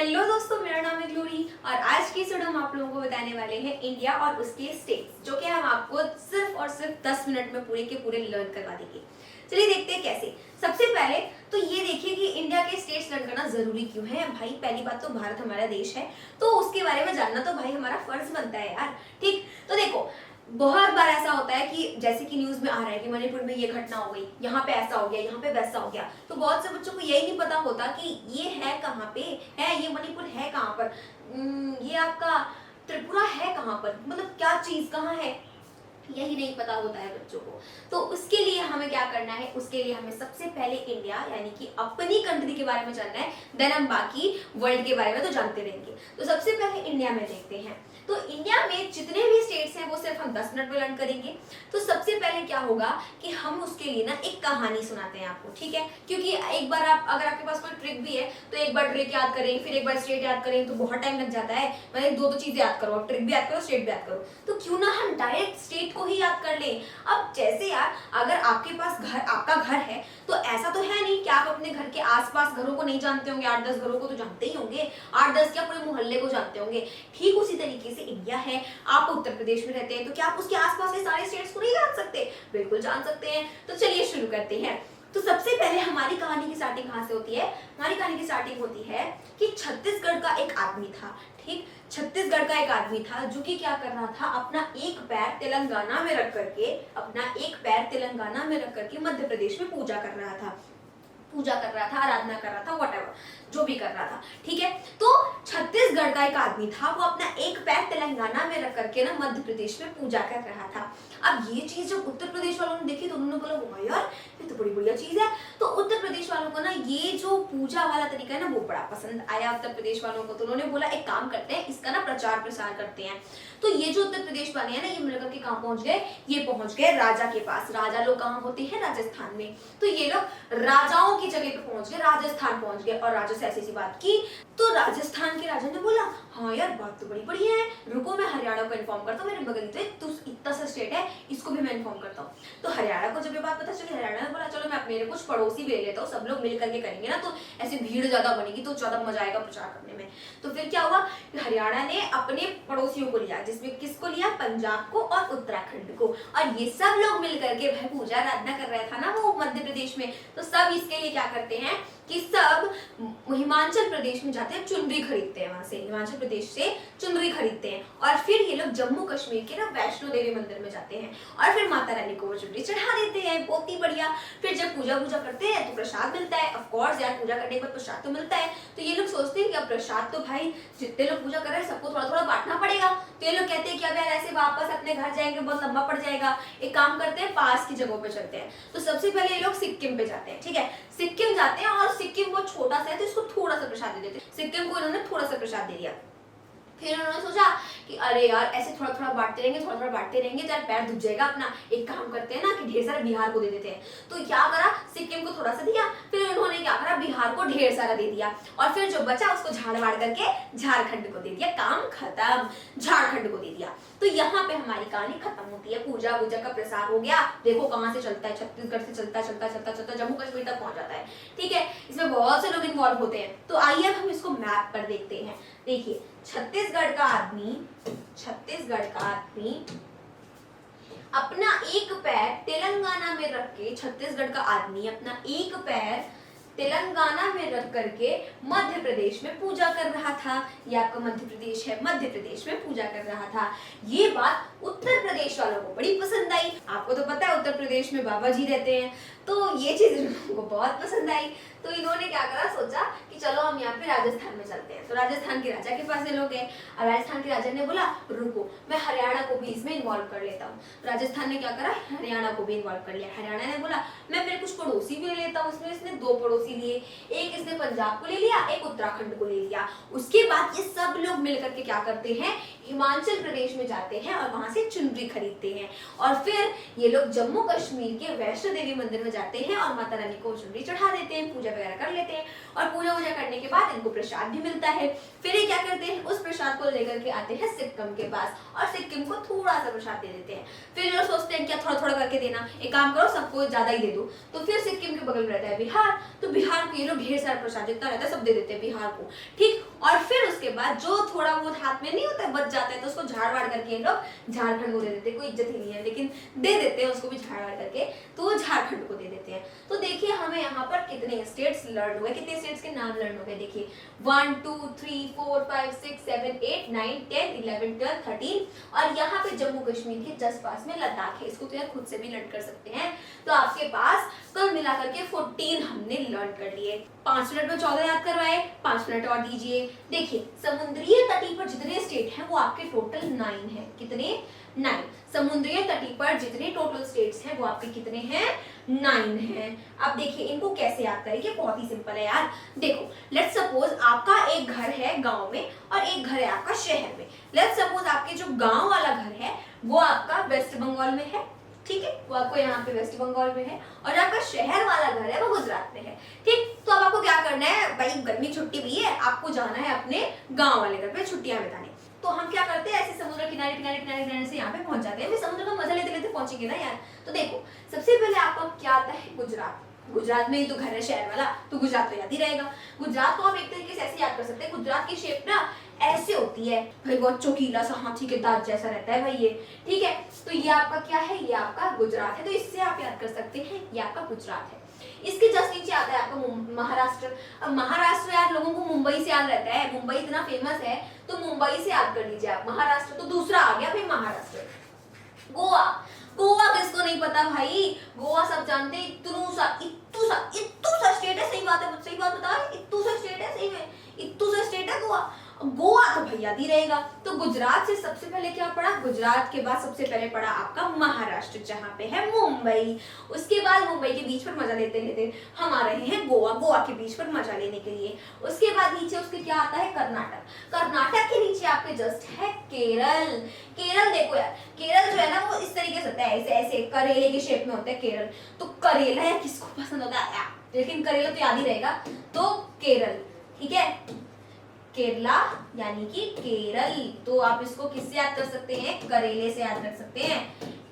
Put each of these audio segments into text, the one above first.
Hello दोस्तों, मेरा नाम है ग्लोरी और आज की वीडियो हम आप लोगों को बताने वाले हैं इंडिया और उसके स्टेट्स, जो कि हम आपको सिर्फ और सिर्फ 10 मिनट में पूरे के पूरे लर्न करवा देंगे। चलिए देखते हैं कैसे। सबसे पहले तो ये देखिए कि इंडिया के स्टेट्स लर्न करना जरूरी क्यों है। भाई पहली बात तो भारत हमारा देश है, तो उसके बारे में जानना तो भाई हमारा फर्ज बनता है यार। ठीक, तो देखो बहुत बार ऐसा होता है कि जैसे कि न्यूज में आ रहा है कि मणिपुर में ये घटना हो गई, यहाँ पे ऐसा हो गया, यहाँ पे वैसा हो गया, तो बहुत से बच्चों को यही नहीं पता होता कि ये है कहाँ पे है, ये मणिपुर है कहाँ पर, ये आपका त्रिपुरा है कहाँ पर, मतलब क्या चीज कहाँ है, यही नहीं पता होता है बच्चों को। तो उसके लिए हमें क्या करना है, उसके लिए हमें सबसे पहले इंडिया यानी कि अपनी कंट्री के बारे में जानना है, देन हम बाकी वर्ल्ड के बारे में तो जानते रहेंगे। तो सबसे पहले इंडिया में देखते हैं। तो इंडिया में जितने भी स्टेट्स हैं वो सिर्फ हम 10 मिनट में लर्न करेंगे। तो सबसे पहले क्या होगा कि हम उसके लिए ना एक कहानी सुनाते हैं आपको, ठीक है। क्योंकि एक बार आप अगर आपके पास कोई ट्रिक भी है तो एक बार ट्रिक याद करें, फिर एक बार स्टेट याद करें तो बहुत टाइम लग जाता है। मतलब दो चीजें याद करो, ट्रिक भी याद करो, स्टेट भी याद करो। तो क्यों ना हम डायरेक्ट स्टेट को ही याद कर लें। अब जैसे यार अगर आपके पास घर, आपका घर है, तो ऐसा तो है नहीं कि आप अपने घर के आसपास घरों को नहीं जानते होंगे। 8-10 घरों को तो जानते ही होंगे, 8-10 क्या पूरे मोहल्ले को जानते होंगे। ठीक उसी तरीके से इंडिया है, आप उत्तर प्रदेश में रहते हैं, तो क्या आप उसके आसपास के सारे स्टेट्स को नहीं जान सकते? बिल्कुल जान सकते हैं। तो चलिए शुरू करते हैं। तो सबसे पहले हमारी कहानी की स्टार्टिंग कहाँ से होती है? हमारी कहानी की स्टार्टिंग होती है कि छत्तीसगढ़ का एक आदमी था। ठीक, छत्तीसगढ़ का एक आदमी था जो कि क्या कर रहा था, अपना एक पैर तेलंगाना में रख करके, अपना एक पैर तेलंगाना में रख करके मध्य प्रदेश में पूजा कर रहा था, आराधना कर रहा था, व्हाटएवर जो भी कर रहा था। ठीक है, तो छत्तीसगढ़ का एक आदमी था, वो अपना एक पैर तेलंगाना में रख करके ना मध्य प्रदेश में पूजा कर रहा था। अब ये चीज जब उत्तर प्रदेश वालों ने देखी तो उन्होंने बोला वाह यार ये तो बड़ी बढ़िया चीज है। तो उत्तर प्रदेश वालों को ना ये जो पूजा वाला तरीका है ना वो बड़ा पसंद आया उत्तर प्रदेश वालों को। तो उन्होंने बोला एक काम करते हैं, इसका ना प्रचार प्रसार करते हैं। तो ये जो उत्तर प्रदेश वाले हैं ना, ये मिलकर के कहाँ पहुंच गए, ये पहुंच गए राजा के पास। राजा लोग कहाँ होते हैं? राजस्थान में। तो ये लोग राजाओं की जगह पे पहुंच गए, राजस्थान पहुंच गए और राजा से ऐसी सी बात की। तो राजस्थान के राजा ने बोला हाँ यार बात तो बड़ी बढ़िया है, रुको मैं हरियाणा को इन्फॉर्म करता हूँ, मेरे बगल तो इतना सा स्टेट है, इसको भी मैं इन्फॉर्म करता हूँ। तो हरियाणा को जब ये बात पता चली, हरियाणा ने बोला चलो मैं अपने कुछ पड़ोसी भी ले लेता हूँ, सब लोग मिल करके करेंगे ना तो ऐसे भीड़ ज्यादा बनेगी, तो ज्यादा मजा आएगा प्रचार करने में। तो फिर क्या हुआ, हरियाणा ने अपने पड़ोसियों को लिया, जिसमें किसको लिया? पंजाब को और उत्तराखंड को। और ये सब लोग मिल करके भाई पूजा आराधना कर रहा था ना वो मध्य प्रदेश में, तो सब इसके लिए क्या करते हैं कि सब हिमाचल प्रदेश में जाते हैं, चुनरी खरीदते हैं, वहां से हिमाचल प्रदेश से चुनरी खरीदते हैं और फिर ये लोग जम्मू कश्मीर के ना वैष्णो देवी मंदिर में जाते हैं और फिर माता रानी को वो चुनरी चढ़ा देते हैं। बहुत ही बढ़िया। फिर जब पूजा करते हैं तो प्रसाद मिलता है। ऑफ कोर्स यार पूजा करने के बाद प्रसाद तो मिलता है। तो ये लोग सोचते हैं कि अब प्रसाद तो भाई जितने लोग पूजा कर रहे हैं सबको थोड़ा थोड़ा बांटना पड़ेगा। तो ये लोग कहते हैं कि अब यार ऐसे वापस अपने घर जाएंगे बहुत लंबा पड़ जाएगा, एक काम करते हैं पास की जगहों पे चलते हैं। तो सबसे पहले ये लोग सिक्किम पे जाते हैं। ठीक है, सिक्किम जाते हैं और सिक्किम बहुत छोटा सा है तो इसको थोड़ा सा प्रसाद दे देते हैं। सिक्किम को इन्होंने थोड़ा सा प्रसाद दे दिया। फिर उन्होंने सोचा कि अरे यार ऐसे थोड़ा थोड़ा बांटते रहेंगे, थोड़ा थोड़ा बांटते रहेंगे तो यार पैर दुख जाएगा अपना। एक काम करते हैं ना कि ढेर सारा बिहार को दे देते हैं। तो क्या करा, सिक्किम को थोड़ा सा दिया, फिर उन्होंने क्या करा, बिहार को ढेर सारा दे दिया और फिर जो बचा उसको झाड़ वाड़ करके झारखंड को दे दिया। काम खत्म, झारखंड को दे दिया। तो यहाँ पे हमारी कहानी खत्म होती है। पूजा का प्रसार हो गया। देखो कहाँ से चलता है, छत्तीसगढ़ से चलता चलता चलता चलता जम्मू कश्मीर तक पहुंच जाता है। ठीक है, इसमें बहुत से लोग इन्वॉल्व होते हैं। तो आइए हम इसको मैप पर देखते हैं। देखिए छत्तीसगढ़ का आदमी अपना एक पैर तेलंगाना में रख के, छत्तीसगढ़ का आदमी अपना एक पैर तेलंगाना में रख करके मध्य प्रदेश में पूजा कर रहा था। ये आपका मध्य प्रदेश है, मध्य प्रदेश में पूजा कर रहा था। ये बात उत्तर प्रदेश वालों को बड़ी पसंद आई। आपको तो पता है उत्तर प्रदेश में बाबा जी रहते हैं, तो ये चीज उनको बहुत पसंद आई। तो इन्होंने क्या करा, सोचा कि चलो हम यहाँ पे राजस्थान में चलते हैं। तो राजस्थान के राजा के पास ये लोग गए और राजस्थान के राजा ने बोला रुको मैं हरियाणा को भी इसमें इन्वॉल्व कर लेता हूँ। राजस्थान ने क्या करा, हरियाणा को भी इन्वॉल्व कर लिया। हरियाणा ने बोला मैं मेरे कुछ पड़ोसी भी ले लेता हूँ। इसमें इसने 2 पड़ोसी लिए, एक इसने पंजाब को ले लिया, एक उत्तराखंड को ले लिया। उसके बाद ये सब लोग मिलकर के क्या करते हैं, हिमाचल प्रदेश में जाते हैं और वहां से चुनरी खरीदते हैं और फिर ये लोग जम्मू कश्मीर के वैष्णो देवी मंदिर में जाते हैं और माता रानी को चुनरी चढ़ा देते हैं, पूजा वगैरह कर लेते हैं और पूजा करने के बाद इनको प्रसाद भी मिलता है। फिर ये क्या करते हैं, उस प्रसाद को लेकर के आते हैं सिक्किम के पास और सिक्किम को थोड़ा सा प्रसाद दे देते हैं। फिर ये लोग सोचते हैं क्या थोड़ा थोड़ा करके देना, एक काम करो सबको ज्यादा ही दे दो। तो फिर सिक्किम के बगल में रहता है बिहार, तो बिहार को ये लोग ढेर सारा प्रसाद जितना रहता है सब दे देते हैं बिहार को। ठीक, और फिर उसके बाद जो थोड़ा बहुत हाथ में नहीं होता है बच जाता है तो उसको झाड़ वाड़ करके हम लोग झारखंड को दे देते हैं। कोई इज्जत ही नहीं है लेकिन दे देते हैं उसको भी झाड़ वाड़ करके, तो वो झारखंड को दे देते हैं। तो देखिए हमें यहाँ पर कितने स्टेट्स लर्न हुए, कितने स्टेट्स के नाम लर्न हो गए। देखिए 1 2 3 4 5 6 7 8 9 10 11 12 13 और यहाँ पे जम्मू कश्मीर के जस्ट पास में लद्दाख है। इसको तो यार खुद से भी लर्न कर सकते हैं। तो आपके पास कुल मिलाकर के 14 हमने लर्न कर लिए। 5 मिनट में 14 याद करवाए, 5 मिनट और दीजिए। देखिए समुद्रीय तटी पर जितने स्टेट हैं वो आपके टोटल 9 है। कितने? 9। समुद्रीय तटी पर जितने टोटल स्टेट्स हैं वो आपके कितने हैं? 9 हैं। अब देखिए इनको कैसे याद करेंगे, बहुत ही सिंपल है यार। देखो लेट्स सपोज आपका एक घर है गांव में और एक घर है आपका शहर में। लेट्स सपोज आपके जो गांव वाला घर है वो आपका वेस्ट बंगाल में है, ठीक है, वो आपको यहाँ पे वेस्ट बंगाल में है, और आपका शहर वाला घर है वो गुजरात में है, ठीक। तो अब आपको क्या करना है भाई, गर्मी छुट्टी भी है, आपको जाना है अपने गांव वाले घर पे छुट्टियां बिताने। तो हम क्या करते हैं, ऐसे समुद्र किनारे किनारे किनारे किनारे से यहाँ पे पहुंच जाते हैं। समुद्र का मजा लेते लेते पहुंचेंगे ना यार। तो देखो सबसे पहले आपका क्या आता है, गुजरात। गुजरात में ही तो घर है शहर वाला, तो गुजरात तो याद ही रहेगा। गुजरात को आप एक तरीके से ऐसे याद कर सकते हैं, गुजरात की शेप ना ऐसे होती है भाई, बहुत चौकीला सा हाथी के दांत जैसा रहता है भाई ये, ठीक है। तो ये आपका क्या है, ये आपका गुजरात है। तो इससे आप याद कर सकते हैं ये आपका गुजरात है। इसके जस्ट नीचे आता है आपका महाराष्ट्र। अब महाराष्ट्र यार लोगों को मुंबई से याद रहता है, मुंबई इतना फेमस है तो मुंबई से याद कर लीजिए आप। महाराष्ट्र तो दूसरा आ गया भाई महाराष्ट्र। गोवा, गोवा किसको नहीं पता भाई, गोवा सब जानते हैं। इत्तू सा स्टेट है, सही बात है, सही बात बता, इत्तू सा स्टेट है, सही में इत्तू सा स्टेट है गोवा। गोवा तो भैया दी रहेगा। तो गुजरात से सबसे पहले क्या पड़ा, गुजरात के बाद सबसे पहले पड़ा आपका महाराष्ट्र जहाँ पे है मुंबई। उसके बाद मुंबई के बीच पर मजा लेते लेते हम आ रहे हैं गोवा, गोवा के बीच पर मजा लेने के लिए। उसके बाद नीचे उसके क्या आता है, कर्नाटक। कर्नाटक के नीचे आपके जस्ट है केरल। केरल देखो यार, केरल जो है ना वो इस तरीके से होता है, ऐसे ऐसे करेले के शेप में होता है केरल। तो करेला यार किसको पसंद होता है, लेकिन करेला तो याद ही रहेगा। तो केरल, ठीक है, केरला यानी कि केरल। तो आप इसको किससे याद कर सकते हैं, करेले से याद कर सकते हैं,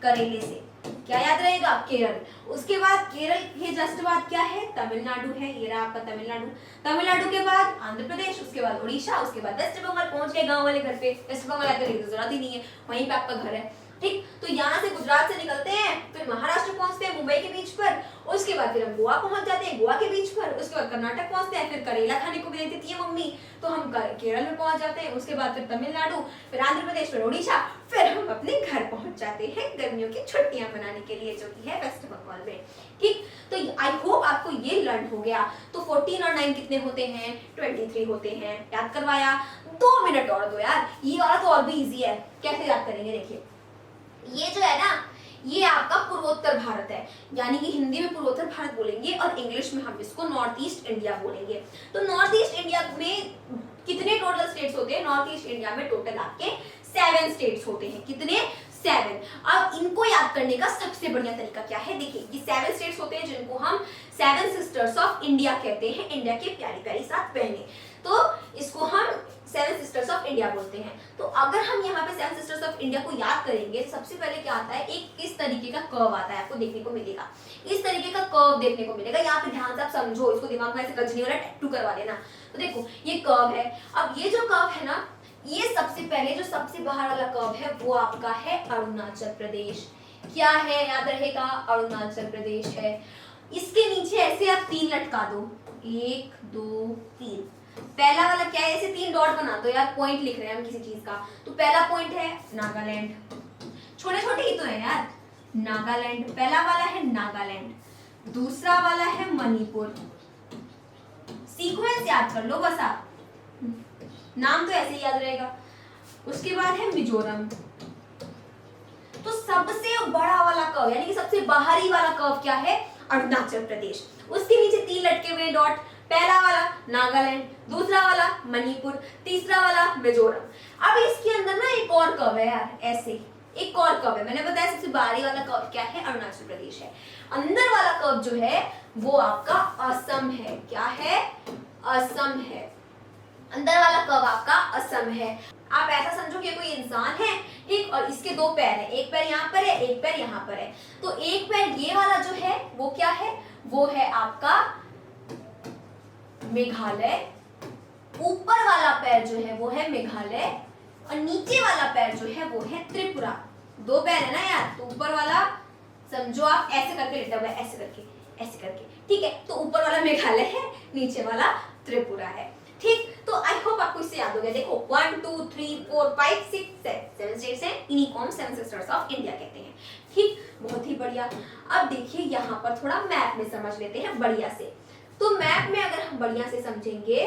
करेले से। क्या याद रहेगा, केरल। उसके बाद केरल के जस्ट बाद क्या है, तमिलनाडु है। ये रहा आपका तमिलनाडु। तमिलनाडु के बाद आंध्र प्रदेश, उसके बाद उड़ीसा, उसके बाद वेस्ट बंगाल। पहुंच गए गांव वाले घर पे। वेस्ट बंगाल आकर की जरूरत ही नहीं है, वहीं पे आपका घर है, ठीक। तो यहाँ से गुजरात से निकलते हैं, फिर महाराष्ट्र पहुंचते हैं मुंबई के बीच पर। उसके बाद फिर हम गोवा पहुंच जाते हैं, गोवा के बीच पर। उसके बाद कर्नाटक पहुंचते हैं, फिर करेला खाने को भी दे देती है मम्मी, तो हम केरल में पहुंच जाते हैं। उसके बाद फिर तमिलनाडु, फिर आंध्र प्रदेश, फिर उड़ीसा, फिर हम अपने घर पहुंच जाते हैं गर्मियों की छुट्टियां मनाने के लिए, जो कि है वेस्ट बंगाल में, ठीक। तो आई होप आपको ये लर्न हो गया। तो 14 और 9 कितने होते हैं, 23 होते हैं। याद करवाया, 2 मिनट और दो यार, ये वाला तो और भी इजी है। कैसे याद करेंगे, देखिए ये जो है ना, ये आपका पूर्वोत्तर भारत है, यानी कि हिंदी में पूर्वोत्तर भारत बोलेंगे और इंग्लिश में हम इसको नॉर्थ ईस्ट इंडिया बोलेंगे। तो नॉर्थ ईस्ट इंडिया में कितने टोटल स्टेट्स होते हैं, नॉर्थ ईस्ट इंडिया में टोटल आपके 7 स्टेट्स होते हैं। कितने, 7। अब इनको याद करने का सबसे बढ़िया तरीका क्या है, देखिए ये 7 स्टेट्स होते हैं जिनको हम 7 सिस्टर्स ऑफ इंडिया कहते हैं, इंडिया की प्यारी प्यारी 7 बहनें। तो इसको हम 7 सिस्टर्स ऑफ इंडिया बोलते हैं। तो अगर हम यहाँ पे 7 सिस्टर्स ऑफ इंडिया को याद करेंगे, सबसे पहले क्या आता है, एक इस तरीके का कर्व आता है, आपको देखने को मिलेगा, इस तरीके का कर्व देखने को मिलेगा। यहाँ पे ध्यान से आप समझो, इसको दिमाग में ऐसे गजनी वाला टैटू करवा देना। तो देखो ये कर्व है। अब ये जो कर्व है ना, ये सबसे पहले जो सबसे बाहर वाला कर्व है वो आपका है अरुणाचल प्रदेश। क्या है, याद रहेगा, अरुणाचल प्रदेश है। इसके नीचे ऐसे आप 3 लटका दो, 1 2 3। पहला वाला क्या है, ऐसे 3 डॉट बना दो यार, पॉइंट लिख रहे हैं हम किसी चीज का। तो पहला पॉइंट है नागालैंड, छोटे छोटे ही तो है यार, नागालैंड। पहला वाला है नागालैंड, दूसरा वाला है मणिपुर। सीक्वेंस याद कर लो बस आप, नाम तो ऐसे ही याद रहेगा। उसके बाद है मिजोरम। तो सबसे बड़ा वाला कर्व यानी कि सबसे बाहरी वाला कर्व क्या है, अरुणाचल प्रदेश। उसके नीचे 3 लटके हुए डॉट, पहला वाला नागालैंड, दूसरा वाला मणिपुर, तीसरा वाला मिजोरम। अब इसके अंदर ना एक और कर्व है यार, ऐसे एक और कर्व है। मैंने बताया सबसे बाहरी वाला कर्व क्या है, अरुणाचल प्रदेश है। अंदर वाला कर्व जो है वो आपका असम है। क्या है, असम है। अंदर वाला कर्व आपका असम है। आप ऐसा समझो कि कोई इंसान है, ठीक, और इसके 2 पैर हैं, एक पैर यहाँ पर है, एक पैर यहाँ पर है। तो एक पैर ये वाला जो है वो क्या है, वो है आपका मेघालय, ऊपर वाला पैर जो है वो है मेघालय और नीचे वाला पैर जो है वो है त्रिपुरा। दो पैर है ना यार, तो ऊपर वाला समझो आप ऐसे करके लेटा हुआ है, ऐसे करके ऐसे करके, ठीक है। तो ऊपर वाला मेघालय है, नीचे वाला त्रिपुरा है, ठीक। तो आई होप आपको इससे याद हो गया। देखो 1 2 3 4 5 6 7 स्टेट्स हैं, इन्हीं को हम 7 सिस्टर्स ऑफ इंडिया कहते हैं, ठीक। बहुत ही बढ़िया। अब देखिए यहाँ पर थोड़ा मैप में समझ लेते हैं बढ़िया से। तो मैप में अगर हम बढ़िया से समझेंगे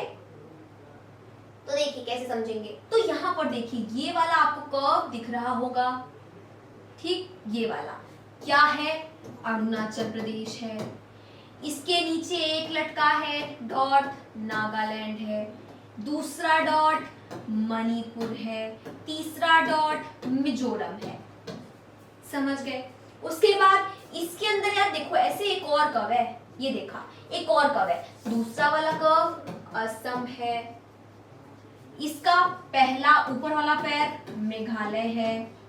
तो देखिए कैसे समझेंगे, तो यहाँ पर देखिए ये वाला आपको कर्व दिख रहा होगा, ठीक। ये वाला क्या है, अरुणाचल प्रदेश है। इसके नीचे एक लटका है डॉट, नागालैंड है। दूसरा डॉट मणिपुर है। तीसरा डॉट मिजोरम है। समझ गए। उसके बाद इसके अंदर यार देखो ऐसे एक और कर्व है, ये देखा एक और कर्व है। दूसरा वाला कर्व असम है। इसका पहला ऊपर वाला पैर मेघालय है।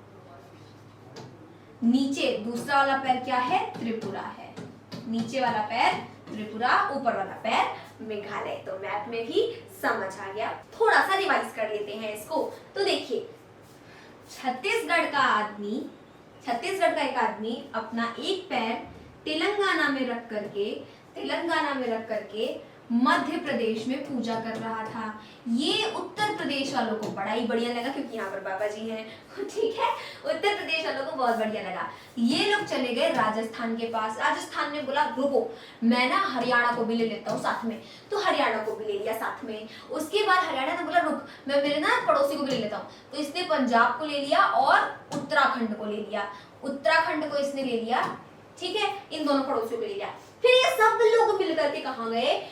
नीचे दूसरा वाला पैर क्या है, त्रिपुरा है। नीचे वाला पैर त्रिपुरा, ऊपर वाला पैर मेघालय। तो मैप में भी समझ आ गया। थोड़ा सा रिवाइज कर लेते हैं इसको। तो देखिए छत्तीसगढ़ का एक आदमी अपना एक पैर तेलंगाना में रख करके मध्य प्रदेश में पूजा कर रहा था। ये उत्तर प्रदेश वालों को बड़ा ही बढ़िया लगा, क्योंकि यहाँ पर बाबा जी हैं, ठीक है। उत्तर प्रदेश वालों को बहुत बढ़िया लगा। ये लोग चले गए राजस्थान के पास। राजस्थान ने बोला रुको, मैं ना हरियाणा को भी ले लेता हूँ साथ में। तो हरियाणा को भी ले लिया साथ में। उसके बाद हरियाणा ने बोला रुक, मैं मेरे ना पड़ोसी को भी ले लेता हूँ। तो इसने पंजाब को ले लिया और उत्तराखंड को ले लिया। उत्तराखंड को इसने ले लिया, ठीक है। इन दोनों पड़ोसियों को ले लिया। फिर ये सब लोग मिलकर के कहाँ गए,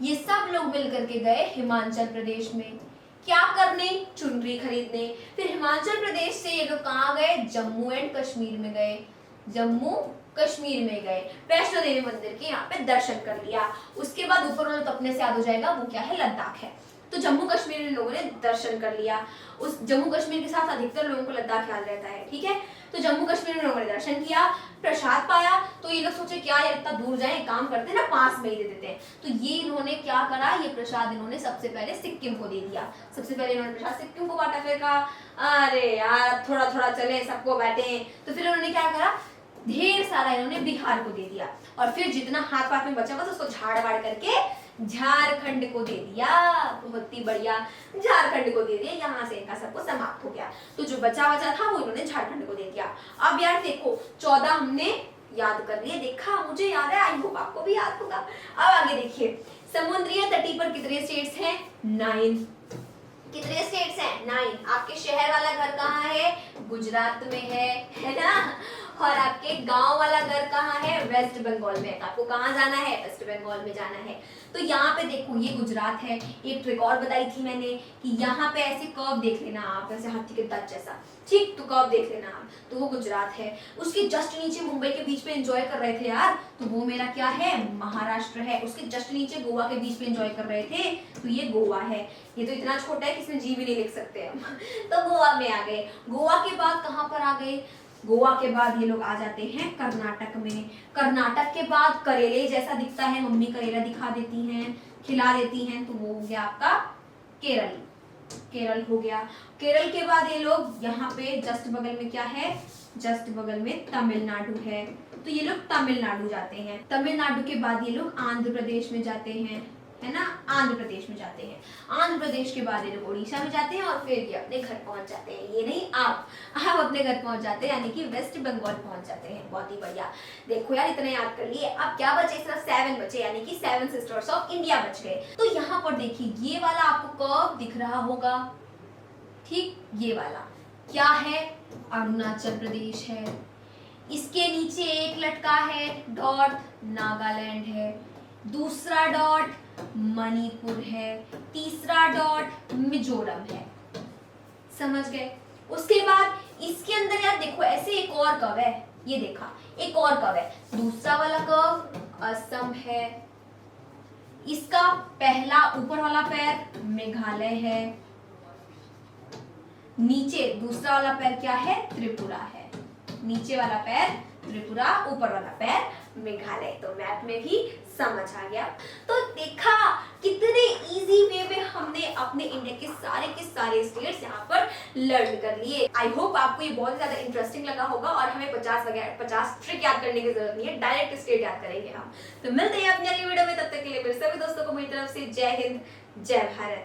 ये सब लोग मिलकर के गए हिमाचल प्रदेश में। क्या करने, चुनरी खरीदने। फिर हिमाचल प्रदेश से ये लोग कहाँ गए, जम्मू एंड कश्मीर में गए। जम्मू कश्मीर में गए, वैष्णो देवी मंदिर के यहाँ पे दर्शन कर लिया। उसके बाद ऊपर वाला तो अपने से याद हो जाएगा, वो क्या है, लद्दाख है। तो जम्मू कश्मीर में लोगों ने दर्शन कर लिया। उस जम्मू कश्मीर के साथ अधिकतर लोगों को लद्दाख याद रहता है, ठीक है। तो जम्मू कश्मीर में लोगों ने दर्शन किया, प्रसाद पाया। तो ये लोग सोचे क्या यार इतना दूर जाए, काम करते हैं ना, पास में ही दे देते हैं। तो ये इन्होंने क्या करा, ये प्रसाद इन्होंने सबसे पहले सिक्किम को दे दिया। सबसे पहले इन्होंने प्रसाद सिक्किम को बांटा। फिर कहा अरे यार थोड़ा थोड़ा चले, सबको बांटे। तो फिर उन्होंने क्या करा, ढेर सारा इन्होंने बिहार को दे दिया। और फिर जितना हाथ पाथ में बचा बस उसको झाड़ बाड़ करके झारखंड को दे दिया। बहुत ही बढ़िया, झारखंड को दे दिया। यहाँ से इनका सबको समाप्त हो गया। तो जो बचा था वो इन्होंने झारखंड को दे दिया। अब यार देखो 14 हमने याद कर लिए, देखा, मुझे याद है, आई होप आपको भी याद होगा। अब आगे देखिए, समुद्रीय तटी पर कितने स्टेट्स हैं, 9। कितने स्टेट्स हैं, 9। आपके शहर वाला घर कहाँ है, गुजरात में है ना। और आपके गांव वाला घर कहाँ है, वेस्ट बंगाल में। आपको कहाँ जाना है, वेस्ट बंगाल में जाना है। तो यहाँ पे देखो ये गुजरात है। एक ट्रिक और बताई थी मैंने कि यहाँ पे ऐसे कर्व देख लेना आप, ऐसे हाथी के दांत जैसा, ठीक। तो कर्व देख लेना आप, तो वो गुजरात है। उसके जस्ट नीचे मुंबई के बीच में एंजॉय कर रहे थे यार, तो वो मेरा क्या है, महाराष्ट्र है। उसके जस्ट नीचे गोवा के बीच में एंजॉय कर रहे थे, तो ये गोवा है। ये तो इतना छोटा है कि इसमें जी भी नहीं लिख सकते हम। तो गोवा में आ गए। गोवा के बाद कहाँ पर आ गए, गोवा के बाद ये लोग आ जाते हैं कर्नाटक में। कर्नाटक के बाद करेले जैसा दिखता है, मम्मी करेला दिखा देती हैं, खिला देती हैं, तो वो हो गया आपका केरल। केरल हो गया। केरल के बाद ये लोग यहाँ पे जस्ट बगल में क्या है, जस्ट बगल में तमिलनाडु है। तो ये लोग तमिलनाडु जाते हैं। तमिलनाडु के बाद ये लोग आंध्र प्रदेश में जाते हैं, है ना, आंध्र प्रदेश में जाते हैं। आंध्र प्रदेश के बाद ये लोग उड़ीसा में जाते हैं और फिर ये अपने घर पहुंच जाते हैं। ये नहीं, आप अपने घर पहुंच जाते हैं, यानी कि वेस्ट बंगाल पहुंच जाते हैं। बहुत ही बढ़िया। देखो यार इतने याद कर लिए। अब क्या बचे, सिर्फ 7 बचे, यानी कि 7 सिस्टर्स ऑफ इंडिया बच गए। तो यहाँ पर देखिए ये वाला आपको कर्व दिख रहा होगा, ठीक। ये वाला क्या है, अरुणाचल प्रदेश है। इसके नीचे एक लटका है डॉट, नागालैंड है। दूसरा डॉट मणिपुर है। तीसरा डॉट मिजोरम है। समझ गए। उसके बाद इसके अंदर यार देखो ऐसे एक और कर्व है, ये देखा एक और कर्व है। दूसरा वाला कर्व असम है। इसका पहला ऊपर वाला पैर मेघालय है। नीचे दूसरा वाला पैर क्या है, त्रिपुरा है। नीचे वाला पैर त्रिपुरा, ऊपर वाला पैर मेघालय। तो मैप में भी समझ आ गया। तो देखा कितने इजी वे में हमने अपने इंडिया के सारे स्टेट्स यहाँ पर लर्न कर लिए। आई होप आपको ये बहुत ज्यादा इंटरेस्टिंग लगा होगा और हमें 50 ट्रिक याद करने की जरूरत नहीं है, डायरेक्ट स्टेट याद करेंगे हम। तो मिलते हैं अपनी अगली वीडियो में, तब तक के लिए मेरे सभी दोस्तों को मेरी तरफ से जय हिंद, जय भारत।